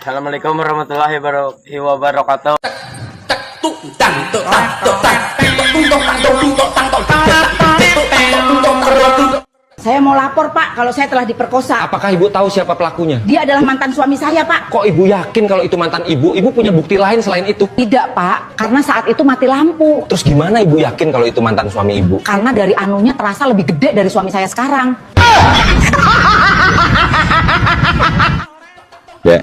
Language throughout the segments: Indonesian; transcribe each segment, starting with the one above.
Assalamualaikum warahmatullahi wabarakatuh. Saya mau lapor, Pak, kalau saya telah diperkosa. Apakah ibu tahu siapa pelakunya? Dia adalah mantan suami saya, Pak. Kok ibu yakin kalau itu mantan ibu? Ibu punya bukti lain selain itu? Tidak, Pak, karena saat itu mati lampu. Terus gimana ibu yakin kalau itu mantan suami ibu? Karena dari anunya terasa lebih gede dari suami saya sekarang. Dek,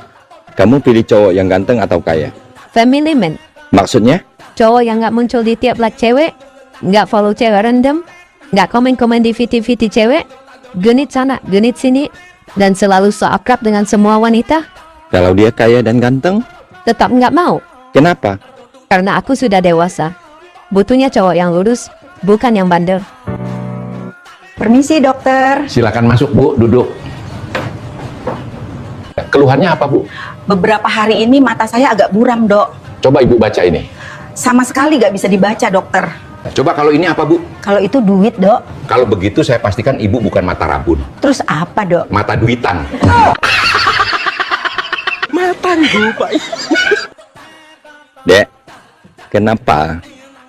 kamu pilih cowok yang ganteng atau kaya? Family man. Maksudnya? Cowok yang nggak muncul di tiap like cewek, nggak follow cewek random, nggak komen-komen di VT-VT cewek, genit sana, genit sini, dan selalu so akrab dengan semua wanita. Kalau dia kaya dan ganteng? Tetap nggak mau, Kenapa? karena aku sudah dewasa. Butuhnya cowok yang lurus, bukan yang bandel. Permisi, dokter. Silakan masuk bu, duduk. Keluhannya apa bu? Beberapa hari ini mata saya agak buram, dok. Coba ibu baca ini. Sama sekali nggak bisa dibaca, dokter. Coba kalau ini apa bu? Kalau itu duit, dok. Kalau begitu saya pastikan ibu bukan mata rabun, Terus apa, dok? mata duitan. Dek, kenapa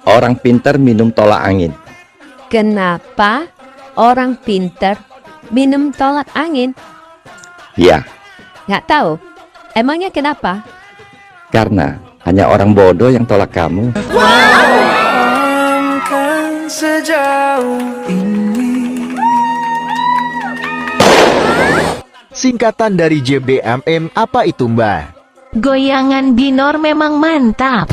orang pintar minum tolak angin? Kenapa orang pinter minum tolak angin? Ya, Nggak tahu. Emangnya kenapa? karena hanya orang bodoh yang tolak kamu. Singkatan dari JBMM apa itu, Mbak? Goyangan binor memang mantap.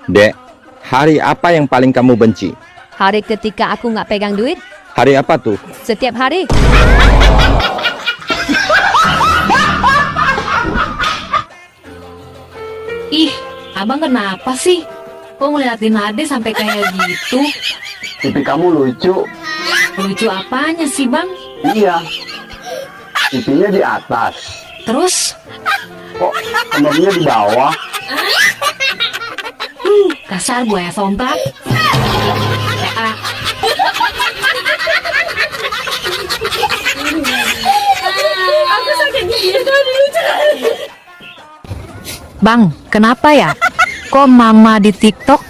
Dek, hari apa yang paling kamu benci? Hari ketika aku nggak pegang duit, Hari apa tuh? setiap hari. Ih, abang kenapa sih? Kok ngeliatin Ade sampai kayak gitu? Pipi kamu lucu. Lucu apanya sih, Bang? Iya. Pipinya di atas. Terus, Kok kemamnya di bawah? kasar buaya somplak. PA. Bang, kenapa ya? Kok mama di TikTok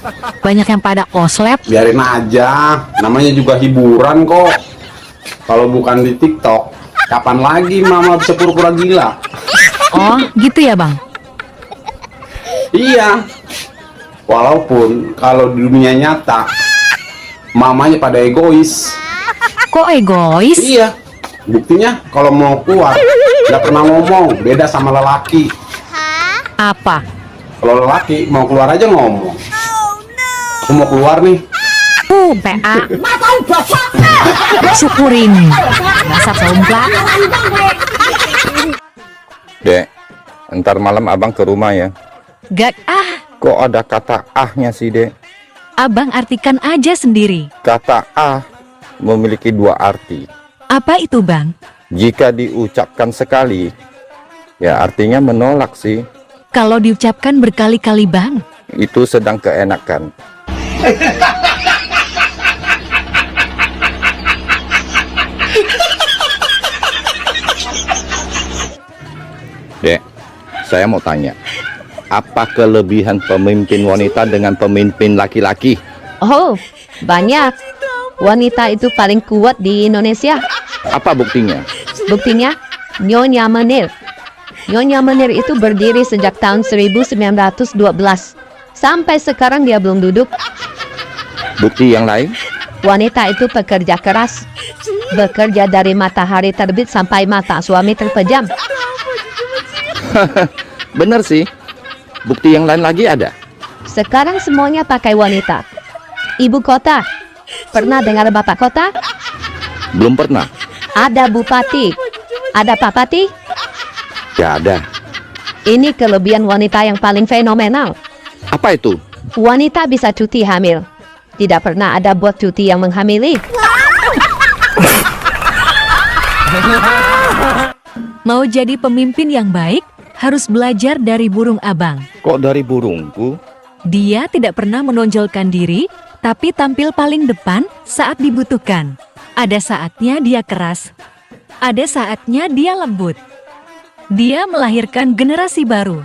banyak yang pada koslep? Biarin aja, namanya juga hiburan kok. Kalau bukan di TikTok, kapan lagi mama bisa pura-pura gila? Oh, gitu ya bang? Iya. Walaupun kalau di dunia nyata, mamanya pada egois. Kok egois? Iya. Buktinya kalau mau keluar, nggak pernah ngomong, beda sama lelaki. Apa? Kalau lelaki mau keluar aja ngomong. Aku mau keluar nih. PA. Syukurin. Dasar somplak. Dek, ntar malam abang ke rumah ya. Gak Kok ada kata ahnya sih, Dek? abang artikan aja sendiri. Kata ah memiliki dua arti. Apa itu bang? Jika diucapkan sekali, ya artinya menolak sih. Kalau diucapkan berkali-kali bang? Itu sedang keenakan. Dek, saya mau tanya, apa kelebihan pemimpin wanita dengan pemimpin laki-laki? Oh, banyak. Wanita itu paling kuat di Indonesia. Apa buktinya? Buktinya, Nyonya Menir. Nyonya Menir itu berdiri sejak tahun 1912. Sampai sekarang dia belum duduk. Bukti yang lain? Wanita itu pekerja keras. Bekerja dari matahari terbit sampai mata suami terpejam. Bener sih. Bukti yang lain lagi ada? Sekarang semuanya pakai wanita. Ibu kota. Pernah dengar bapak kota? Belum pernah. Ada bupati. Ada papati. Ya ada. Ini kelebihan wanita yang paling fenomenal. Apa itu? Wanita bisa cuti hamil. Tidak pernah ada bot cuti yang menghamili. Mau jadi pemimpin yang baik, harus belajar dari burung abang. Kok dari burungku? Dia tidak pernah menonjolkan diri, tapi tampil paling depan saat dibutuhkan. Ada saatnya dia keras, ada saatnya dia lembut. Dia melahirkan generasi baru.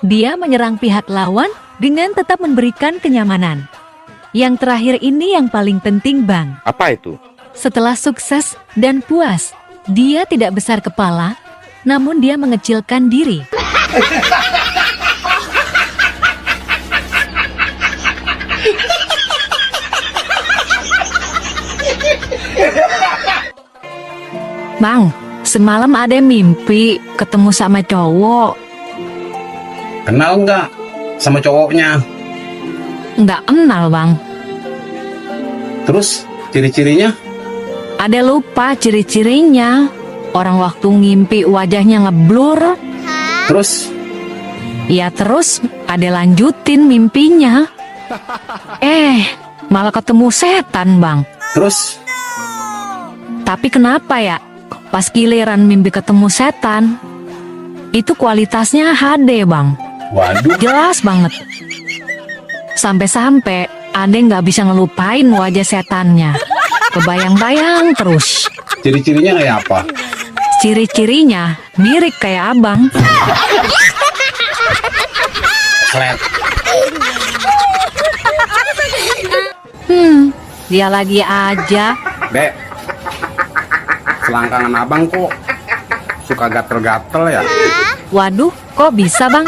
Dia menyerang pihak lawan dengan tetap memberikan kenyamanan. Yang terakhir ini yang paling penting, Bang. Apa itu? Setelah sukses dan puas, dia tidak besar kepala, namun dia mengecilkan diri. Bang, semalam ada mimpi ketemu sama cowok. Kenal nggak sama cowoknya? Nggak kenal, Bang. Terus ciri-cirinya? Ada lupa ciri-cirinya. Orang waktu ngimpi wajahnya ngeblur. Terus Ya terus ada lanjutin mimpinya. Malah ketemu setan, Bang. terus Tapi kenapa ya? Pas giliran mimpi ketemu setan, itu kualitasnya HD, Bang. waduh, Jelas banget. Sampai-sampai Ade nggak bisa ngelupain wajah setannya. Kebayang-bayang terus. ciri-cirinya kayak apa? Ciri-cirinya mirip kayak abang. Slet. Dia lagi aja. Dek, selangkangan abang kok suka gatel-gatel ya? Waduh, kok bisa, Bang?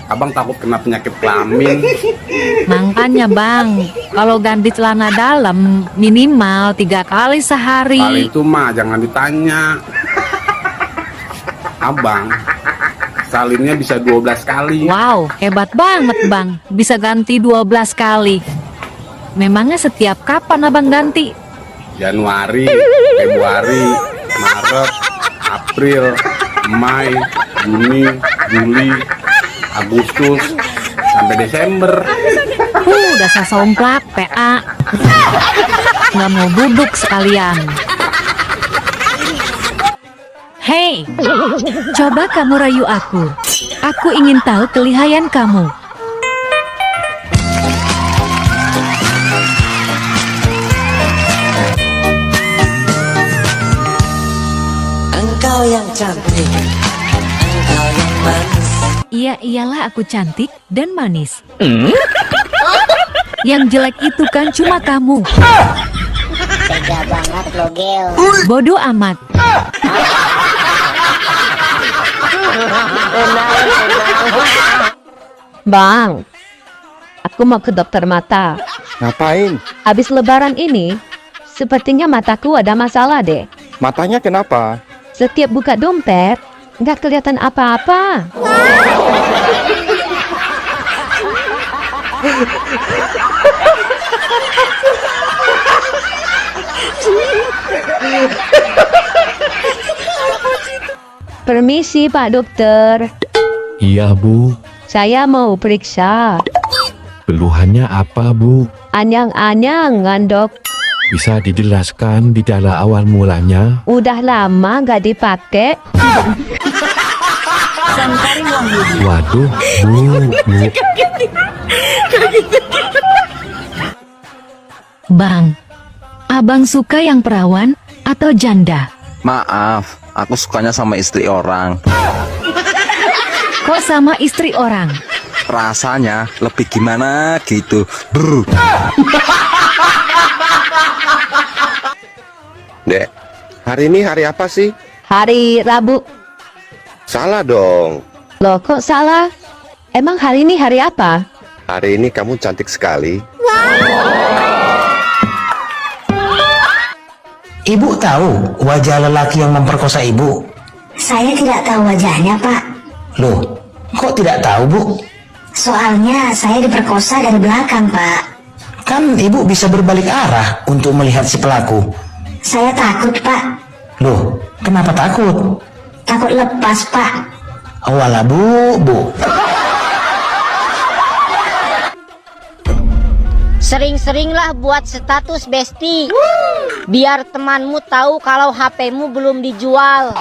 Abang takut kena penyakit kelamin. Makanya, Bang, kalau ganti celana dalam minimal 3 kali sehari. Kali itu mah jangan ditanya. Abang, salinnya bisa 12 kali. Wow, hebat banget, Bang. Bisa ganti 12 kali. Memangnya setiap kapan abang ganti? Januari, Februari, Maret, April, Mei, Juni, Juli, Agustus, sampai Desember. Udah sasomplak, PA. Nggak mau duduk sekalian. Hei, coba kamu rayu aku. Aku ingin tahu kelihayan kamu. Engkau yang cantik, engkau yang manis. Iya, iyalah aku cantik dan manis. Yang jelek itu kan cuma kamu. Tega banget lo, Gel. Bodoh amat. Bang, aku mau ke dokter mata. Ngapain? Habis lebaran ini, sepertinya mataku ada masalah deh. Matanya kenapa? Setiap buka dompet, nggak kelihatan apa-apa. Permisi Pak Dokter, Iya, Bu. saya mau periksa. Keluhannya apa, Bu? Anyang-anyangan dok, Bisa dijelaskan gejala awal mulanya? udah lama nggak dipakai. Waduh, Bu. Bang, abang suka yang perawan atau janda? Maaf, aku sukanya sama istri orang. Kok sama istri orang? Rasanya lebih gimana gitu. Brr. Dek, hari ini hari apa sih? Hari Rabu. Salah dong. Loh kok salah? Emang hari ini hari apa? Hari ini kamu cantik sekali. Ibu tahu wajah lelaki yang memperkosa ibu? Saya tidak tahu wajahnya, Pak. Loh, kok tidak tahu, Bu? Soalnya saya diperkosa dari belakang, Pak. Kan ibu bisa berbalik arah untuk melihat si pelaku. Saya takut, Pak. Loh, kenapa takut? Takut lepas, Pak. Walah, Bu. Sering-seringlah buat status Besti. Biar temanmu tahu kalau HP-mu belum dijual.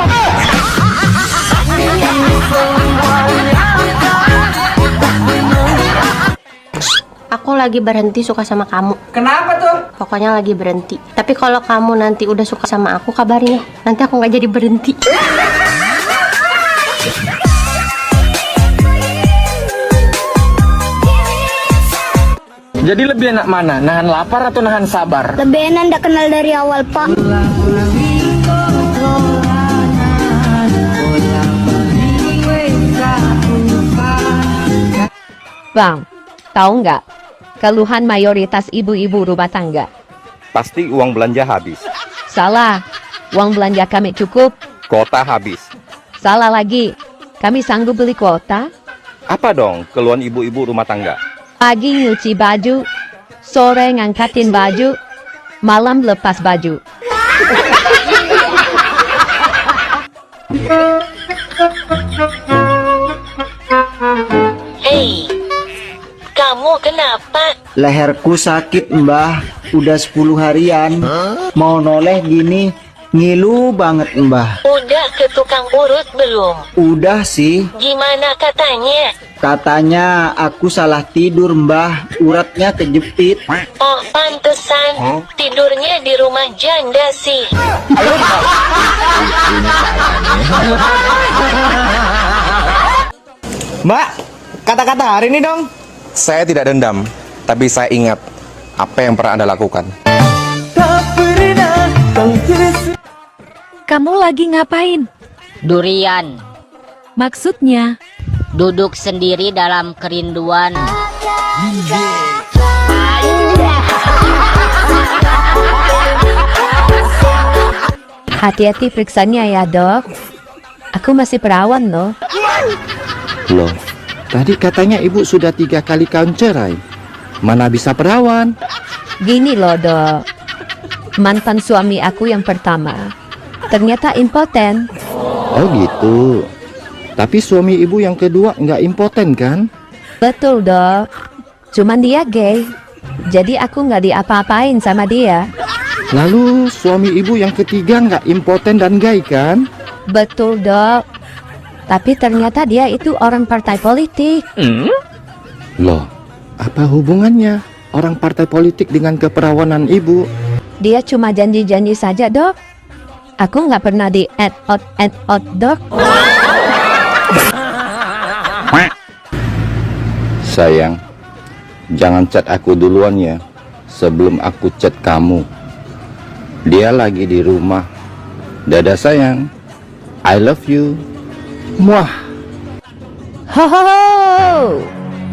Aku lagi berhenti suka sama kamu. Kenapa tuh? Pokoknya lagi berhenti. Tapi kalau kamu nanti udah suka sama aku, kabarin ya. Nanti aku nggak jadi berhenti. Jadi lebih enak mana? Nahan lapar atau nahan sabar? Lebih enak ndak kenal dari awal, Pak. Bang, tahu nggak keluhan mayoritas ibu-ibu rumah tangga? Pasti uang belanja habis. Salah, uang belanja kami cukup. Kota habis. Salah lagi, kami sanggup beli kuota. Apa dong keluhan ibu-ibu rumah tangga? Pagi nyuci baju, sore ngangkatin baju, malam lepas baju. Hei, kamu kenapa? Leherku sakit, Mbah. Udah 10 harian. Mau noleh gini, ngilu banget, Mbah. Udah ke tukang urut belum? Udah sih. Gimana katanya? Katanya aku salah tidur, Mbah. Uratnya kejepit. Oh, pantesan. Tidurnya di rumah janda sih. Mbak, kata-kata hari ini dong. Saya tidak dendam, tapi saya ingat apa yang pernah Anda lakukan. Kamu lagi ngapain? Durian. Maksudnya? Duduk sendiri dalam kerinduan. Hati-hati periksanya ya dok. Aku masih perawan loh. Loh, tadi katanya ibu sudah 3 kali kawin cerai. Mana bisa perawan? Gini loh dok. Mantan suami aku yang pertama ternyata impoten. Oh gitu. Tapi suami ibu yang kedua nggak impoten kan? Betul dok. Cuman dia gay. Jadi aku nggak diapa-apain sama dia. Lalu suami ibu yang ketiga nggak impoten dan gay kan? Betul dok. Tapi ternyata dia itu orang partai politik. Loh, apa hubungannya orang partai politik dengan keperawanan ibu? Dia cuma janji-janji saja dok. Aku nggak pernah di add out dok. Sayang, jangan chat aku duluan ya, sebelum aku chat kamu. Dia lagi di rumah. Dadah sayang, I love you. Muah. Ho,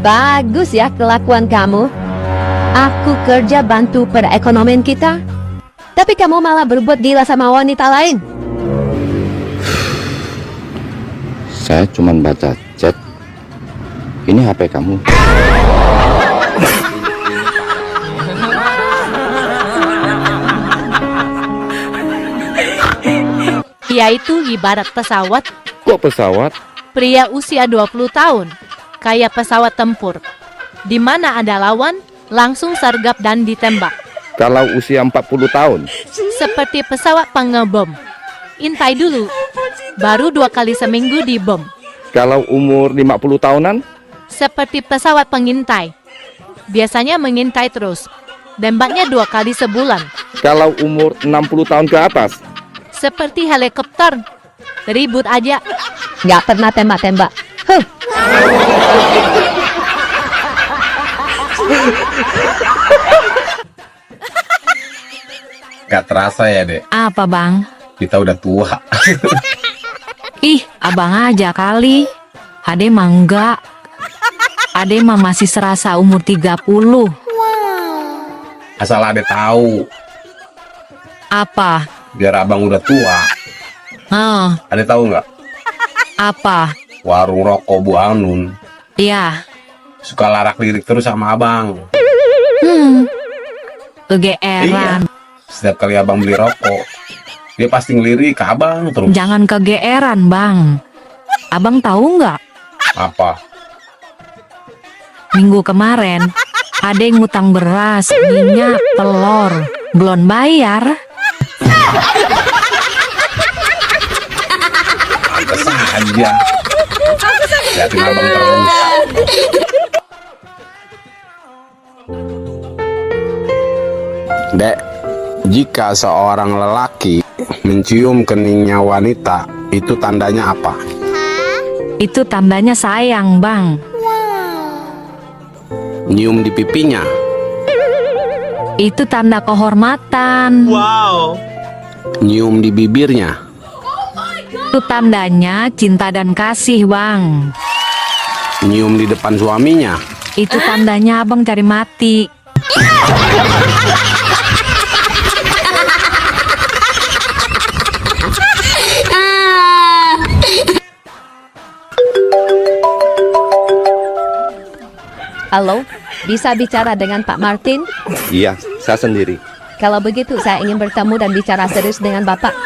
bagus ya kelakuan kamu. Aku kerja bantu perekonomian kita, tapi kamu malah berbuat gila sama wanita lain. Saya cuma baca chat. Ini HP kamu. Dia itu ibarat pesawat. Kok pesawat? Pria usia 20 tahun, kayak pesawat tempur. Di mana ada lawan, langsung sergap dan ditembak. Kalau usia 40 tahun? Seperti pesawat pengebom. Intai dulu, baru 2 kali seminggu dibom. Kalau umur 50 tahunan? Seperti pesawat pengintai. Biasanya mengintai terus. Tembaknya 2 kali sebulan. Kalau umur 60 tahun ke atas? Seperti helikopter. Ribut aja. Nggak pernah tembak-tembak. Huh. Gak terasa ya, Dek. Apa bang? Kita udah tua. Ih, abang aja kali. Ade mah enggak. Ade mah masih serasa umur 30. Asal Ade tahu, Apa? biar abang udah tua. Ade tahu nggak? Apa? Warung rokok Bu Anun Ya. suka larak-lirik terus sama abang. Kegeeran. Setiap kali abang beli rokok, dia pasti ngelirik ke abang terus. Jangan kegeeran bang. Abang tahu nggak? Apa? Minggu kemarin, Ade ngutang beras, minyak, telur, belum bayar. Pantes aja. Liatin abang terus. Dek, jika seorang lelaki mencium keningnya wanita, itu tandanya apa? Itu tandanya sayang, Bang. Nyium di pipinya? Itu tanda kehormatan. Nyium di bibirnya? Itu tandanya cinta dan kasih, Bang. Nyium di depan suaminya? Itu tandanya abang cari mati. Halo, bisa bicara dengan Pak Martin? Iya, saya sendiri. Kalau begitu, saya ingin bertemu dan bicara serius dengan Bapak.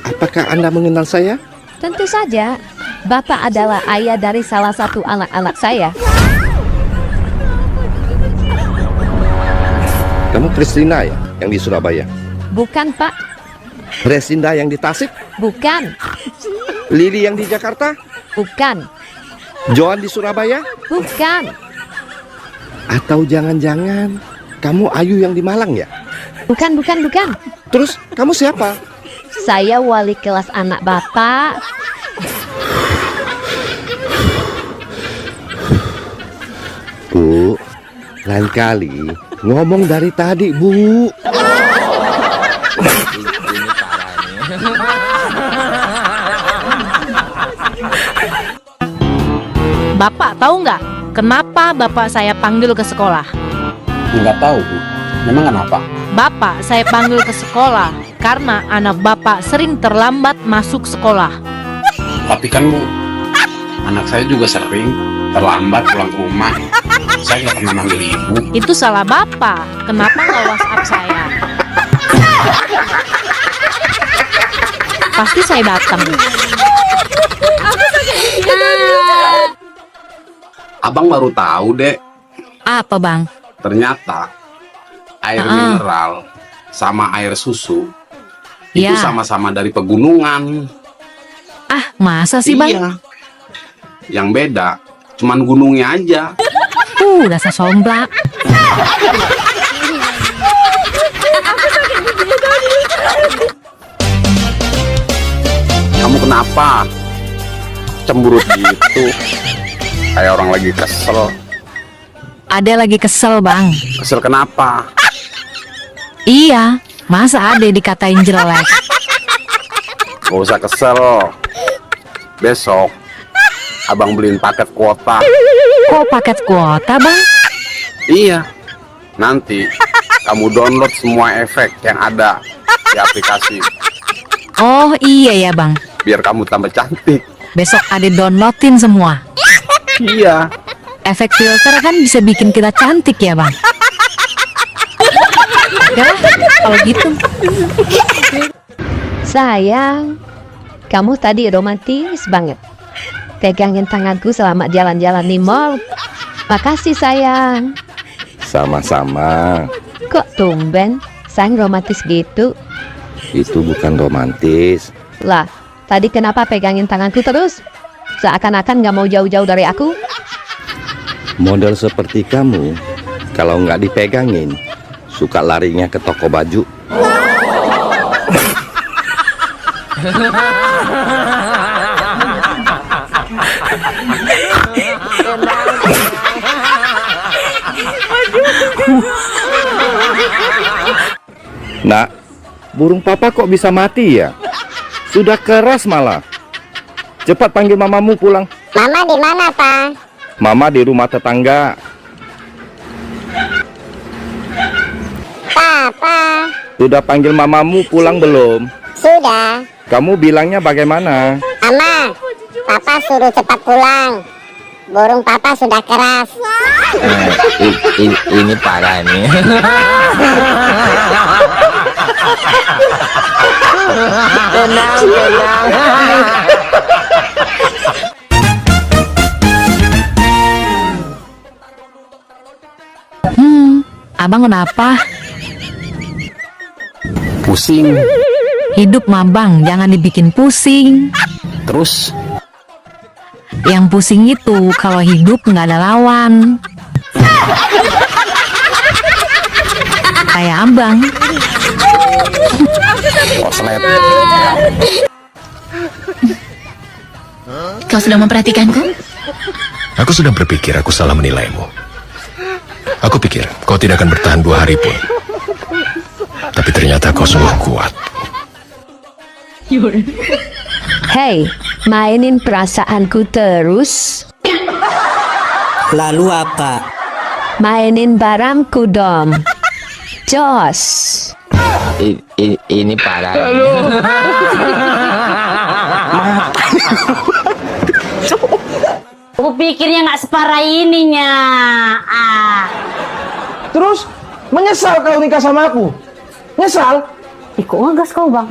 Apakah Anda mengenal saya? Tentu saja, Bapak adalah ayah dari salah satu anak-anak saya. Kamu Kristina ya, yang di Surabaya? Bukan, Pak. Resinda yang di Tasik? Bukan. Lili yang di Jakarta? Bukan. Joan di Surabaya? Bukan. Atau jangan-jangan kamu Ayu yang di Malang ya? Bukan. Terus kamu siapa? Saya wali kelas anak Bapak. Bu, lain kali ngomong dari tadi, Bu. Bapak tahu nggak kenapa bapak saya panggil ke sekolah? Nggak tahu, Bu. Memang kenapa? Bapak saya panggil ke sekolah karena anak bapak sering terlambat masuk sekolah. Tapi kan, Bu, anak saya juga sering terlambat pulang ke rumah. Saya nggak pernah manggil ibu. Itu salah bapak. Kenapa nggak WhatsApp saya? Pasti saya datang. Abang baru tahu, Dek. Apa, Bang? Ternyata air mineral sama air susu itu Ya. sama-sama dari pegunungan. Ah, masa sih, Bang? Iya. Yang beda cuman gunungnya aja. Dasar somplak. Kamu kenapa? Cemberut gitu. Kayak orang lagi kesel. Ada lagi kesel, Bang. Kesel kenapa? Iya, masa ada dikatain jelek? Gak usah kesel. Besok abang beliin paket kuota. Kok paket kuota, Bang? Iya. Nanti kamu download semua efek yang ada di aplikasi. Oh iya ya, Bang. Biar kamu tambah cantik. Besok ada downloadin semua. Iya. Efek filter kan bisa bikin kita cantik ya, Bang. Ya, kalau gitu. Sayang, kamu tadi romantis banget. Pegangin tanganku selama jalan-jalan di mall. Makasih, sayang. Sama-sama. Kok tumben? Sayang romantis gitu. Itu bukan romantis. Lah, tadi kenapa pegangin tanganku terus? Seakan-akan gak mau jauh-jauh dari aku. Model seperti kamu, kalau nggak dipegangin, suka larinya ke toko baju. Nak, burung papa kok bisa mati ya? Sudah keras malah. Cepat panggil mamamu pulang. Mama di mana, Pak? Mama di rumah tetangga. Papa. Sudah panggil mamamu pulang belum? Sudah. Kamu bilangnya bagaimana? Mama, Papa suruh cepat pulang. Burung Papa sudah keras. Ini parah nih. Tenang. Abang kenapa? Pusing. Hidup mah, Bang, jangan dibikin pusing. Terus? Yang pusing itu kalau hidup nggak ada lawan. Kayak abang. koslet. Kau sudah memperhatikanku? Aku sudah berpikir aku salah menilaimu. Aku pikir kau tidak akan bertahan 2 hari pun. Tapi ternyata kau sungguh kuat. Hei, mainin perasaanku terus. Lalu apa? Mainin barangku dong. Jos. Ini parah. Aku pikirnya nggak separah ininya. Terus menyesal kau nikah sama aku? Nyesal? Kok ngegas kau bang?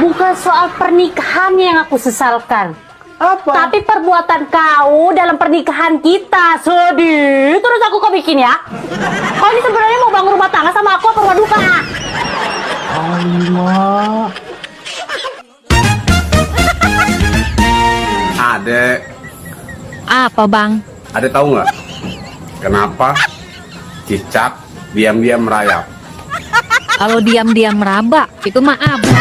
Bukan soal pernikahannya yang aku sesalkan. Apa? Tapi perbuatan kau dalam pernikahan kita. Sedih. Terus aku kau bikin ya? Kau ini sebenarnya mau bangun rumah tangga sama aku apa rumah duka? Allah. Adek, Apa bang? adek tahu nggak kenapa cicak diam-diam merayap? Kalau diam-diam meraba, itu mah abang.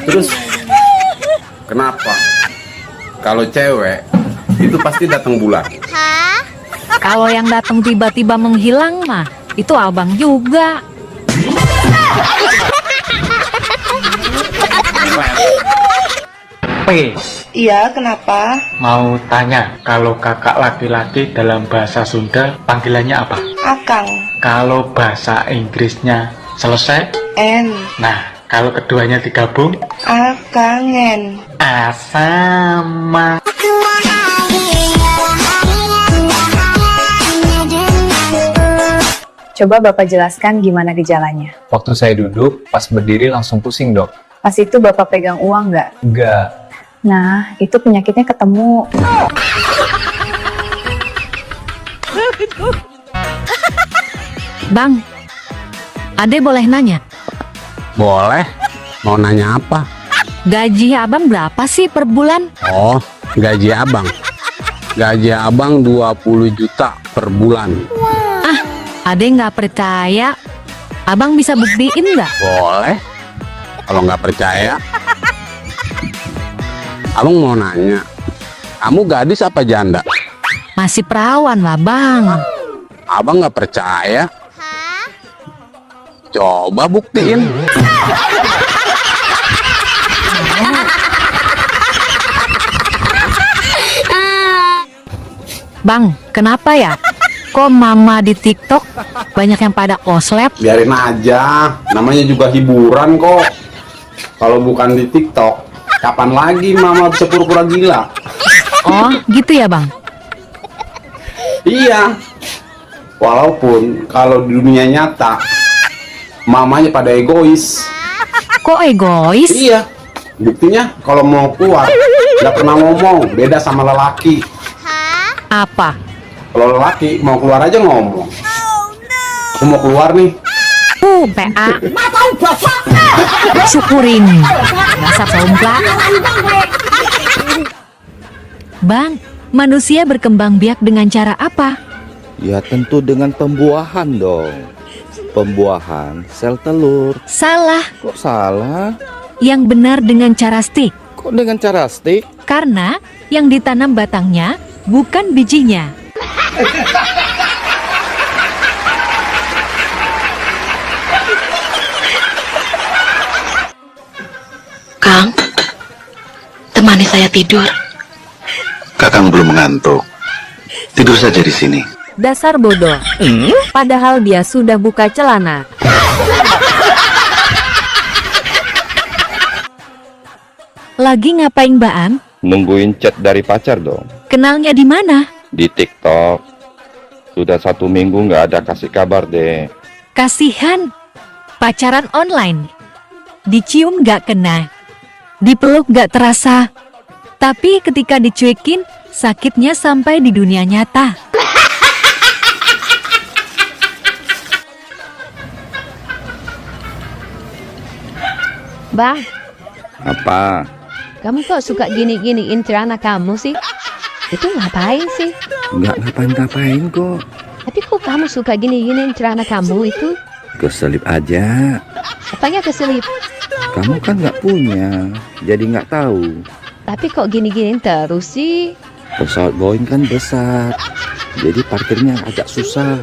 Terus kenapa kalau cewek itu pasti datang bulan? Kalau yang datang tiba-tiba menghilang mah, itu abang juga. Iya, kenapa? Mau tanya, kalau kakak laki-laki dalam bahasa Sunda panggilannya apa? Akang. Kalau bahasa Inggrisnya selesai? En. Nah, kalau keduanya digabung? Akangen. Sama. Coba Bapak jelaskan gimana gejalanya. Waktu saya duduk, pas berdiri langsung pusing, Dok. Pas itu Bapak pegang uang nggak? Enggak. Nah, itu penyakitnya ketemu. Bang, Ade boleh nanya? Boleh. Mau nanya apa? Gaji abang berapa sih per bulan? Oh, gaji abang. Gaji abang 20 juta per bulan. Ah, Ade nggak percaya. Abang bisa buktiin nggak? Boleh. Kalau nggak percaya, abang mau nanya, kamu gadis apa janda? Masih perawan lah bang. Abang nggak percaya? Coba buktiin. Bang, kenapa ya? Kok mama di TikTok banyak yang pada koslep? Biarin aja, namanya juga hiburan kok. Kalau bukan di TikTok, kapan lagi mama bisa pura-pura gila? Oh, gitu ya bang? Iya. Walaupun kalau di dunia nyata, mamanya pada egois. Kok egois? Iya. Buktinya kalau mau keluar, nggak pernah ngomong, beda sama lelaki. Apa? Kalau lelaki mau keluar aja ngomong. Aku mau keluar nih. PA. Syukurin. Dasar somplak. Bang, manusia berkembang biak dengan cara apa? Ya tentu dengan pembuahan dong. Pembuahan sel telur. Salah. Kok salah? Yang benar dengan cara stik. Kok dengan cara stik? Karena yang ditanam batangnya bukan bijinya. Kang, temani saya tidur. Kakang belum mengantuk. Tidur saja di sini. Dasar bodoh. Padahal dia sudah buka celana. Lagi ngapain Mbak Am? Nungguin chat dari pacar dong. Kenalnya di mana? Di TikTok. Sudah 1 minggu nggak ada kasih kabar deh. Kasihan. Pacaran online. Dicium nggak kena. Dipeluk nggak terasa. Tapi ketika dicuekin, sakitnya sampai di dunia nyata. Bang, Apa? kamu kok suka gini-giniin celana kamu sih? Itu ngapain sih? Nggak ngapain-ngapain kok. Tapi kok kamu suka gini-giniin celana kamu itu? Keselip aja. Apanya keselip? Kamu kan nggak punya, jadi nggak tahu. Tapi kok gini-gini terus sih? Pesawat Boeing kan besar, jadi parkirnya agak susah.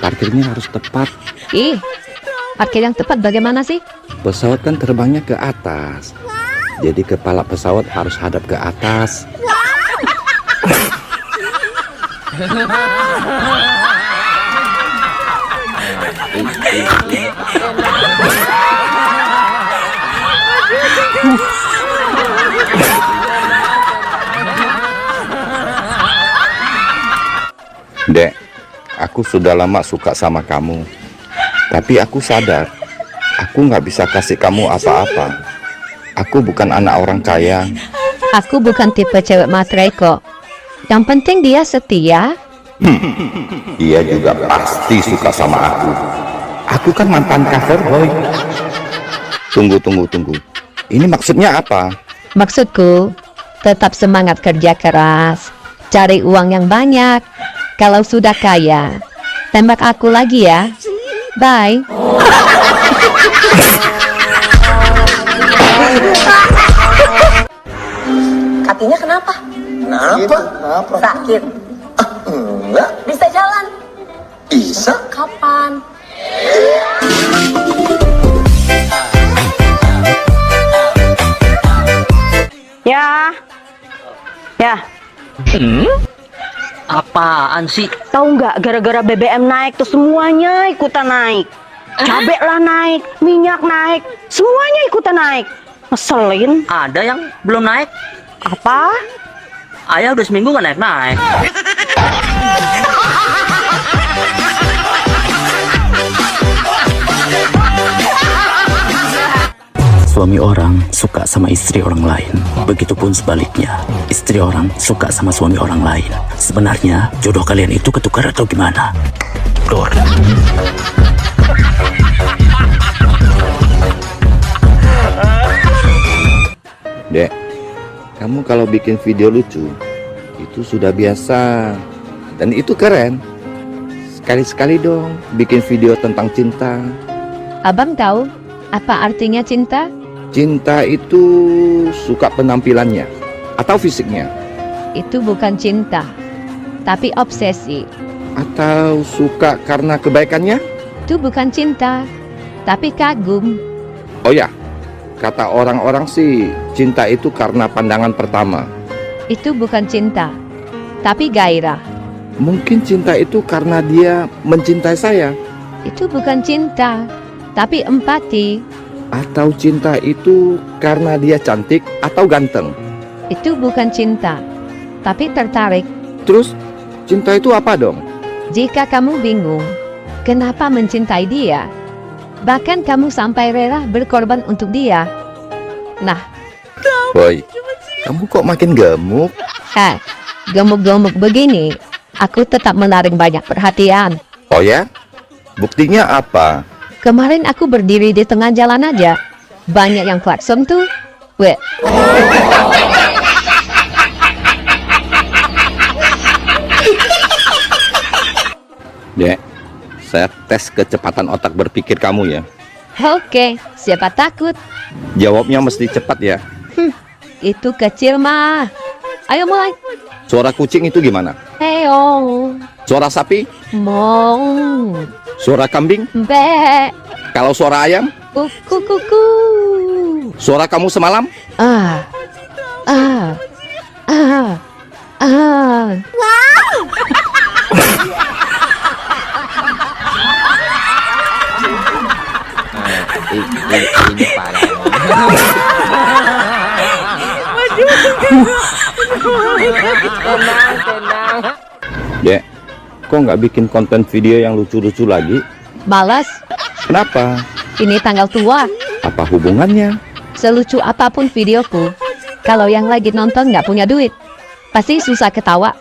Parkirnya harus tepat. Ih, parkir yang tepat bagaimana sih? Pesawat kan terbangnya ke atas, jadi kepala pesawat harus hadap ke atas. Dek, aku sudah lama suka sama kamu. Tapi aku sadar, aku nggak bisa kasih kamu apa-apa. Aku bukan anak orang kaya. Aku bukan tipe cewek materai kok. Yang penting dia setia. Dia juga pasti suka sama aku. Aku kan mantan cover boy. Tunggu. Ini maksudnya apa? Maksudku, tetap semangat kerja keras. Cari uang yang banyak. Kalau sudah kaya, tembak aku lagi ya. Bye. Kakinya kenapa? Kenapa? Sakit. Enggak. Bisa jalan? Bisa. Kapan? Ya. Apaan sih? Tahu nggak, gara-gara BBM naik tuh semuanya ikutan naik. Cabai lah naik, minyak naik, semuanya ikutan naik. Ngeselin. Ada yang belum naik. Apa? Ayah udah seminggu nggak naik-naik. Suami orang suka sama istri orang lain. Begitupun sebaliknya, istri orang suka sama suami orang lain. Sebenarnya jodoh kalian itu ketukar atau gimana? Keluar. Dek, kamu kalau bikin video lucu, itu sudah biasa. Dan itu keren. Sekali-sekali dong bikin video tentang cinta. Abang tahu apa artinya cinta? Cinta itu suka penampilannya atau fisiknya? Itu bukan cinta, tapi obsesi. Atau suka karena kebaikannya? Itu bukan cinta, tapi kagum. Oh ya, kata orang-orang sih cinta itu karena pandangan pertama. Itu bukan cinta, tapi gairah. Mungkin cinta itu karena dia mencintai saya. Itu bukan cinta, tapi empati. Atau cinta itu karena dia cantik atau ganteng. Itu bukan cinta, tapi tertarik. Terus cinta itu apa dong? Jika kamu bingung kenapa mencintai dia, bahkan kamu sampai rela berkorban untuk dia. Nah, boy, kamu kok makin gemuk? Gemuk-gemuk begini, aku tetap menarik banyak perhatian. Oh ya? Buktinya apa? Kemarin aku berdiri di tengah jalan aja, banyak yang klakson tuh. Weh. Dek, saya tes kecepatan otak berpikir kamu ya. Oke, siapa takut? Jawabnya mesti cepat ya. Itu kecil mah. Ayo mulai. Suara kucing itu gimana? Heong. Suara sapi? Mong. Suara kambing? Be. Kalau suara ayam? Kuku. Suara kamu semalam? Ini parah. Tenang. Dek, kok nggak bikin konten video yang lucu-lucu lagi? Malas. Kenapa? Ini tanggal tua. Apa hubungannya? Selucu apapun videoku, kalau yang lagi nonton nggak punya duit, pasti susah ketawa.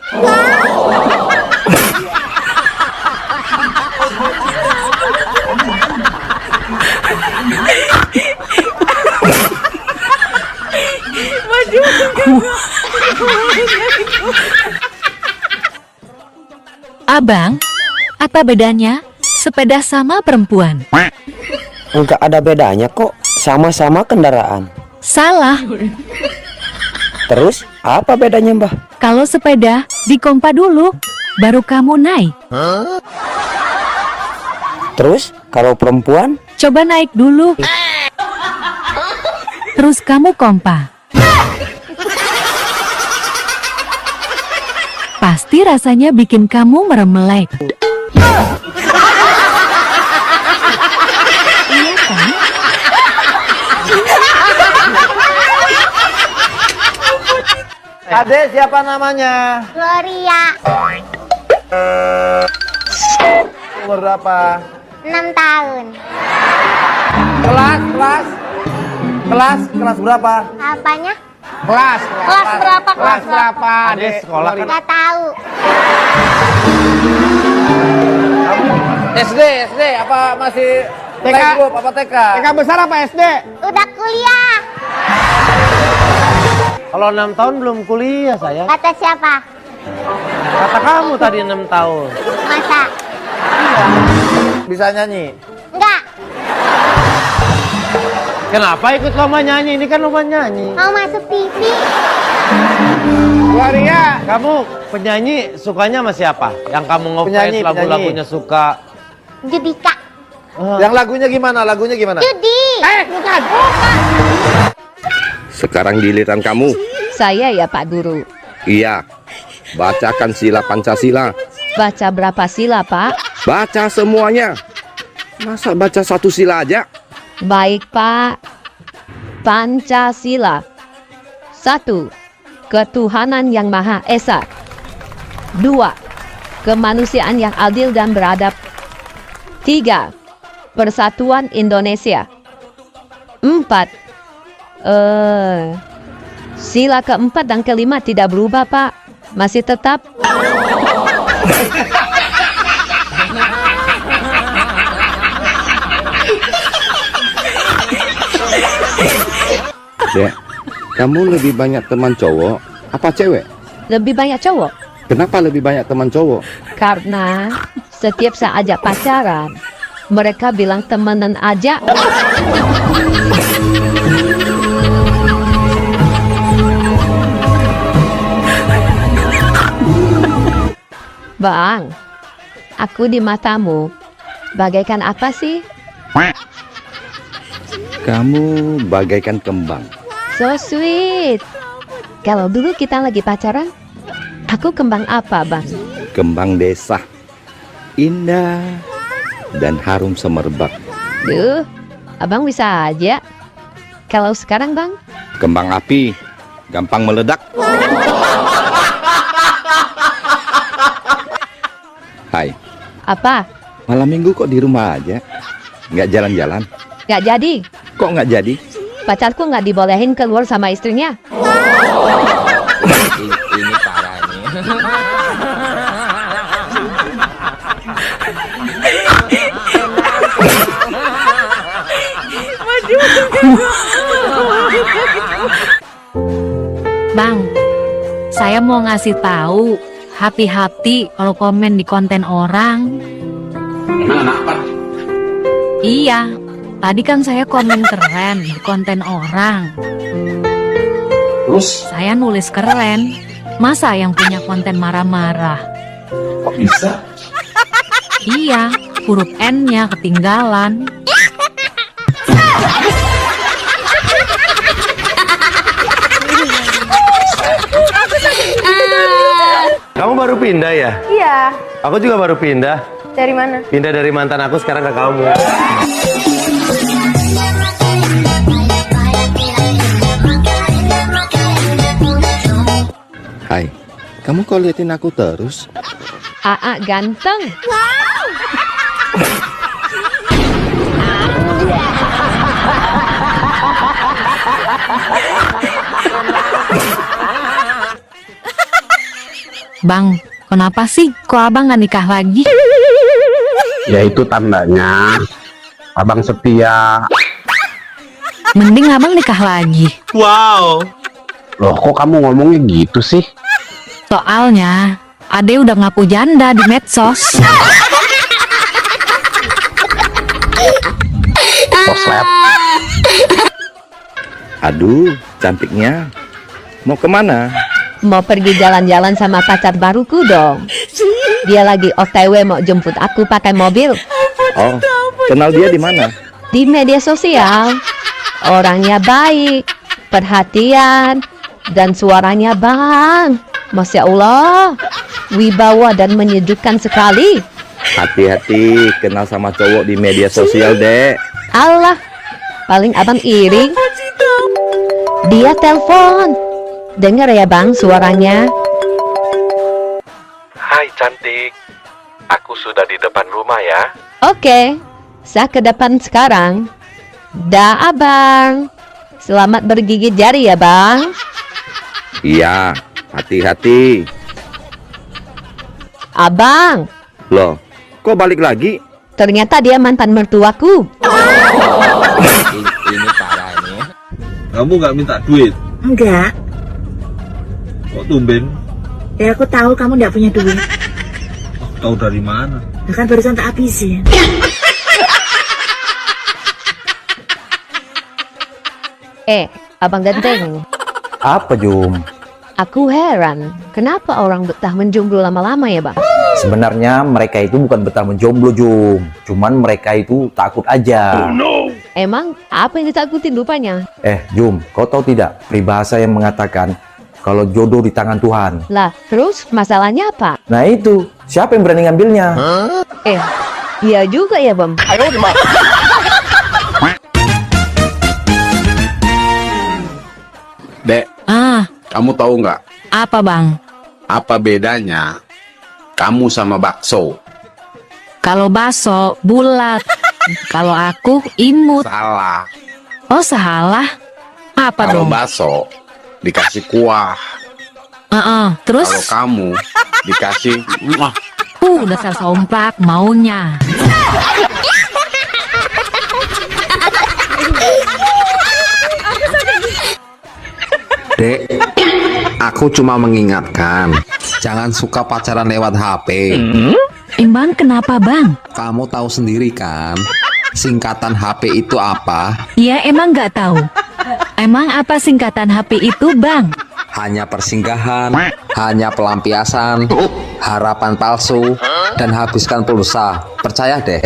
Abang, apa bedanya sepeda sama perempuan. Enggak ada bedanya kok, sama-sama kendaraan. Salah. Terus apa bedanya Mbah? Kalau sepeda dikompa dulu, baru kamu naik. Terus kalau perempuan? Coba naik dulu. Terus kamu kompa. Pasti rasanya bikin kamu meremelek. Iya kan? Adek, siapa namanya? Gloria, Umur berapa? 6 tahun. Kelas berapa? Apanya? Kelas berapa? Kelas berapa? Adek sekolah kan? Gak tahu. SD apa masih TK? playgroup apa TK? TK besar apa SD? Udah kuliah. Kalau 6 tahun belum kuliah saya. Kata siapa? Kata kamu tadi 6 tahun. Masa? Bisa nyanyi? Enggak. Kenapa ikut lomba nyanyi? Ini kan lomba nyanyi. Mau masuk TV. Gloria, kamu penyanyi sukanya sama siapa? Yang kamu ngefans lagu-lagunya suka? Judika. Yang lagunya gimana? Lagunya gimana? Judi. Bukan. Sekarang giliran kamu. Saya ya Pak Guru. Iya. Bacakan sila Pancasila. Baca berapa sila Pak? Baca semuanya. Masa baca satu sila aja? Baik Pak. Pancasila. 1. Ketuhanan yang Maha Esa. 2. Kemanusiaan yang adil dan beradab. 3. Persatuan Indonesia. 4. Sila keempat dan kelima tidak berubah Pak. Masih tetap. Dek, kamu lebih banyak teman cowok apa cewek? Lebih banyak cowok. Kenapa lebih banyak teman cowok? Karena setiap saya ajak pacaran, mereka bilang temenan aja. Bang, aku di matamu bagaikan apa sih? Kamu bagaikan kembang. So sweet. Kalau dulu kita lagi pacaran, aku kembang apa, Bang? Kembang desa. Indah dan harum semerbak. Duh, abang bisa aja. Kalau sekarang, Bang? Kembang api, gampang meledak. Hai. Apa? Malam minggu kok di rumah aja? Nggak jalan-jalan? Nggak jadi. Kok nggak jadi? Pacarku nggak dibolehin keluar sama istrinya. Ini parah nih. Bang, saya mau ngasih tahu, hati-hati kalau komen di konten orang. Kenapa? Iya, tadi kan saya komen keren di konten orang. Terus? Saya nulis keren, masa yang punya konten marah-marah? Kok bisa? Iya, huruf N-nya ketinggalan. Kamu baru pindah ya? Iya. Aku juga baru pindah. Dari mana? Pindah dari mantan aku sekarang ke kamu. Hai, kamu kok liatin aku terus? Aa ganteng. Bang, kenapa sih kok abang gak nikah lagi? Ya itu tandanya abang setia. Mending abang nikah lagi. Wow. Loh kok kamu ngomongnya gitu sih? Soalnya Ade udah ngaku janda di medsos. sosmed. Aduh, cantiknya. Mau kemana? Mau pergi jalan-jalan sama pacar baruku dong. Dia lagi OTW mau jemput aku pakai mobil. Oh, kenal dia di mana? Di media sosial. Orangnya baik, perhatian, dan suaranya bang. Masya Allah, wibawa dan menyejukkan sekali. Hati-hati kenal sama cowok di media sosial, Dek. Allah, paling abang iri. Dia telepon. Dengar ya bang suaranya. Hai cantik, aku sudah di depan rumah ya. Oke, saya ke depan sekarang. Dah abang. Selamat bergigit jari ya bang. Iya, hati-hati. Abang. Loh, kok balik lagi? Ternyata dia mantan mertuaku. Ini parah ini. Kamu nggak minta duit? Enggak. Kok tumben? Ya aku tahu kamu nggak punya duit. Tahu dari mana? Bahkan barusan tak habisin. Abang Ganteng. Apa Jum? Aku heran, kenapa orang betah menjomblo lama-lama ya bang? Sebenarnya mereka itu bukan betah menjomblo Jum, cuman mereka itu takut aja. Emang apa yang ditakutin rupanya? Jum, kau tahu tidak peribahasa yang mengatakan kalau jodoh di tangan Tuhan? Lah, terus masalahnya apa? Nah itu, siapa yang berani ngambilnya? Iya juga ya bang. Dek, kamu tahu nggak? Apa bang? Apa bedanya kamu sama bakso? Kalau bakso bulat, kalau aku imut. Salah. Oh salah? Apa Kalau dong? bakso dikasih kuah. Terus? Kalau kamu dikasih Dasar somplak maunya. Dek, aku cuma mengingatkan, jangan suka pacaran lewat HP. Emang kenapa bang? Kamu tahu sendiri kan, singkatan HP itu apa? Ya emang nggak tahu. Emang apa singkatan HP itu bang? Hanya persinggahan, hanya pelampiasan, harapan palsu, dan habiskan pulsa. Percaya deh.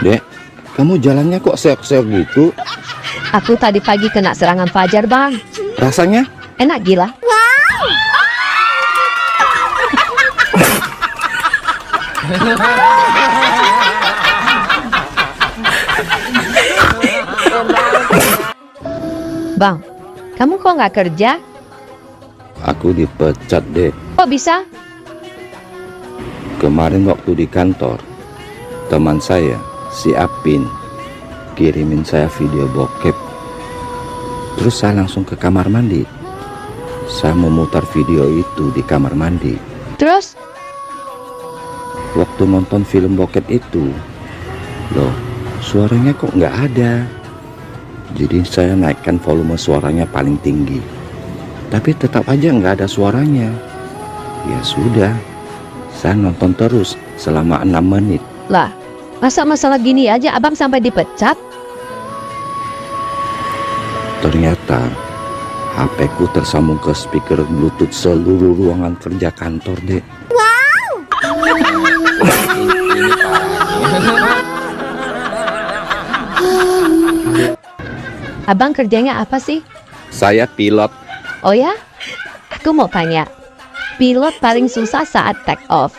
Dek, kamu jalannya kok seok-seok gitu? Aku tadi pagi kena serangan fajar bang. Rasanya? Enak gila. Bang, kamu kok nggak kerja? Aku dipecat, Dek. Kok bisa? Kemarin waktu di kantor, teman saya, si Apin, kirimin saya video bokep. Terus saya langsung ke kamar mandi. Saya memutar video itu di kamar mandi. Terus? Waktu nonton film bokep itu, loh, suaranya kok nggak ada. Jadi saya naikkan volume suaranya paling tinggi. Tapi tetap aja nggak ada suaranya. Ya sudah, saya nonton terus selama 6 menit. Lah, masa masalah gini aja abang sampai dipecat? Ternyata HP-ku tersambung ke speaker Bluetooth seluruh ruangan kerja kantor, Dek. Abang kerjanya apa sih? Saya pilot. Oh ya? Aku mau tanya. Pilot paling susah saat take off.